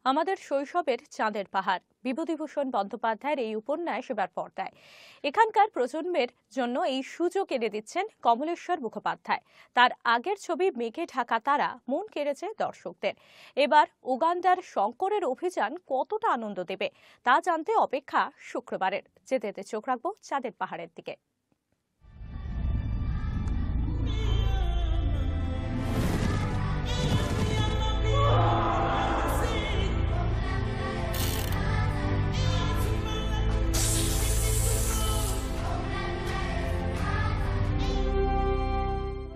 আমাদের শৈশবের চাঁদের পাহাড় বিভূতিভূষণ বন্দ্যোপাধ্যায়ের এই উপন্যাস এবার পর্দায়। এখানকার প্রজন্মের জন্য এই সুযোগ এনে দিচ্ছেন কমলেশ্বর মুখোপাধ্যায়। তার আগের ছবি মেঘে ঢাকা তারা মন কেড়েছে দর্শকদের। এবার উগান্ডার শঙ্করের অভিযান কতটা আনন্দ দেবে তা জানতে অপেক্ষা শুক্রবারের। যেতে চোখ রাখবো চাঁদের পাহাড়ের দিকে।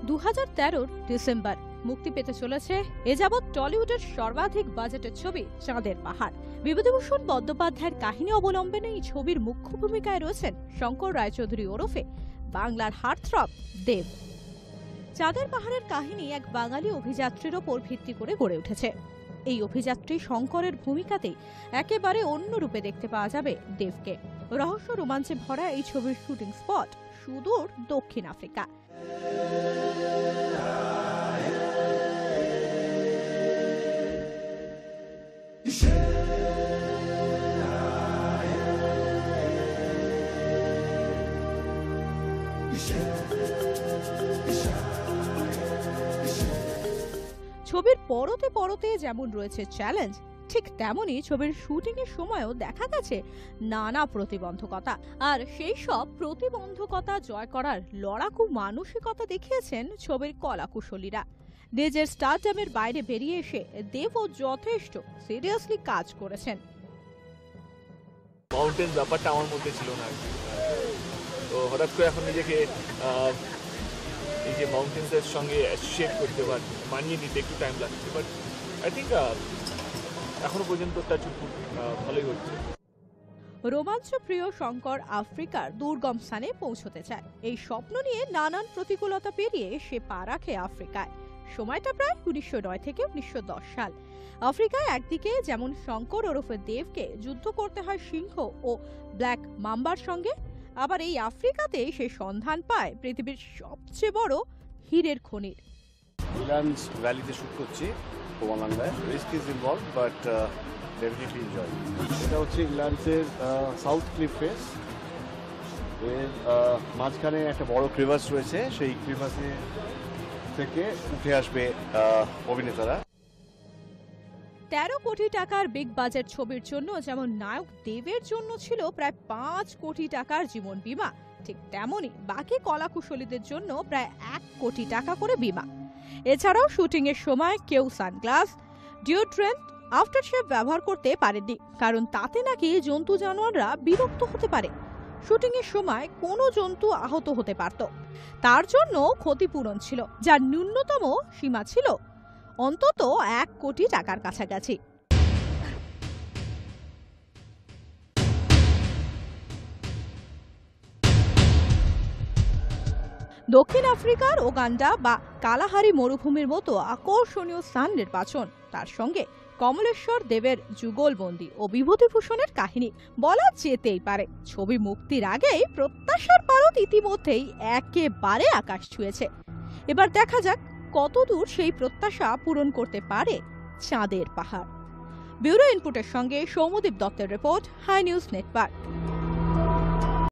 2013 ডিসেম্বর মুক্তি পেতে চলেছে এ যাবৎ টলিউডের সর্বাধিক বাজেটের ছবি চাঁদের পাহাড়। বিভূতিভূষণ বন্দ্যোপাধ্যায়ের কাহিনী অবলম্বনে এই ছবির মুখ্য ভূমিকায় রয়েছেন শঙ্কর রায়চৌধুরী ওরফে বাংলার হার্টথ্রব দেব। চাঁদের পাহাড়ের কাহিনী এক বাঙালি অভিযাত্রীর ওপর ভিত্তি করে গড়ে উঠেছে। এই অভিযাত্রী শঙ্করের ভূমিকাতেই একেবারে অন্য রূপে দেখতে পাওয়া যাবে দেবকে। রহস্য রোমাঞ্চে ভরা এই ছবির শুটিং স্পট সুদূর দক্ষিণ আফ্রিকা। ছবির পরতে পরতে যেমন রয়েছে চ্যালেঞ্জ, ঠিক তেমনই ছবির শুটিং এর সময়ও দেখা গেছে নানা প্রতিবন্ধকতা। আর সেই সব প্রতিবন্ধকতা জয় করার লড়াকু মানসিকতা দেখিয়েছেন ছবির কলাকুশলীরা। নিজের স্টারডামের বাইরে বেরিয়ে এসে দেবও যথেষ্ট সিরিয়াসলি কাজ করেছেন। মাউন্টেন ব্যাপারটা আমার মধ্যে ছিল না, তো হঠাৎ করে এখন নিজেকে এই যে মাউন্টেন্সের সঙ্গে অ্যাসোসিয়েট করতে পারি, মানিয়ে নিতে একটু টাইম লাগছে, বাট আই থিঙ্ক এখনো পর্যন্ত তার খুব ভালোই হচ্ছে। রোমাঞ্চপ্রিয় শঙ্কর আফ্রিকার দুর্গম স্থানে পৌঁছতে চায়। এই স্বপ্ন নিয়ে নানান প্রতিকূলতা পেরিয়ে সে পা রাখে আফ্রিকায়। সময়টা প্রায় 1909 থেকে 1910 সাল। আফ্রিকায় একদিকে যেমন শঙ্কর ওরফে দেবকে যুদ্ধ করতে হয় সিংহ ও ব্ল্যাক মাম্বার সঙ্গে, আবার এই আফ্রিকাতে সে সন্ধান পায় পৃথিবীর সবচেয়ে বড় হীরের খনির। ইলান্স ভ্যালিতে শুট করছি, কোমালাঙ্গায়। Risk is involved but definitely enjoy. এটা হচ্ছে ইলান্সের সাউথ ক্লিফ ফেস। এর মাঝখানে একটা বড় ক্রিভাস রয়েছে, সেই ক্রিভাসে থেকে উঠে আসবে অভিনেতারা। 13 কোটি টাকার বিগ বাজেট ছবির জন্য যেমন নায়ক দেবের জন্য ছিল প্রায় 5 কোটি টাকার জীবন বীমা, ঠিক তেমনি বাকি কলাকুশলীদের জন্য প্রায় 1 কোটি টাকা করে বীমা। এছাড়াও শুটিং এর সময় কেউ সানগ্লাস, ডিওড্রেন্ট, আফটারশেভ ব্যবহার করতে পারেননি, কারণ তাতে নাকি জন্তু জানোয়াররা বিরক্ত হতে পারে। শুটিং এর সময় কোনো জন্তু আহত হতে পারত, তার জন্য ক্ষতিপূরণ ছিল, যার ন্যূনতম সীমা ছিল অন্তত 1 কোটি টাকার কাছাকাছি। দক্ষিণ আফ্রিকার ওগান্ডা বা কালাহারি মরুভূমির মতো আকর্ষণীয় স্থান নির্বাচন, তার সঙ্গে কমলেশ্বর দেবের যুগলবন্দি ও বিভূতিভূষণের কাহিনী, বলা যেতেই পারে ছবি মুক্তির আগেই প্রত্যাশার পারদ ইতিমধ্যেই একেবারে আকাশ ছুঁয়েছে। এবার দেখা যাক কতদূর সেই প্রত্যাশা পূরণ করতে পারে চাঁদের পাহাড়। ব্যুরো ইনপুটের সঙ্গে সৌম্যদীপ দত্তের রিপোর্ট, হাই নিউজ নেটওয়ার্ক।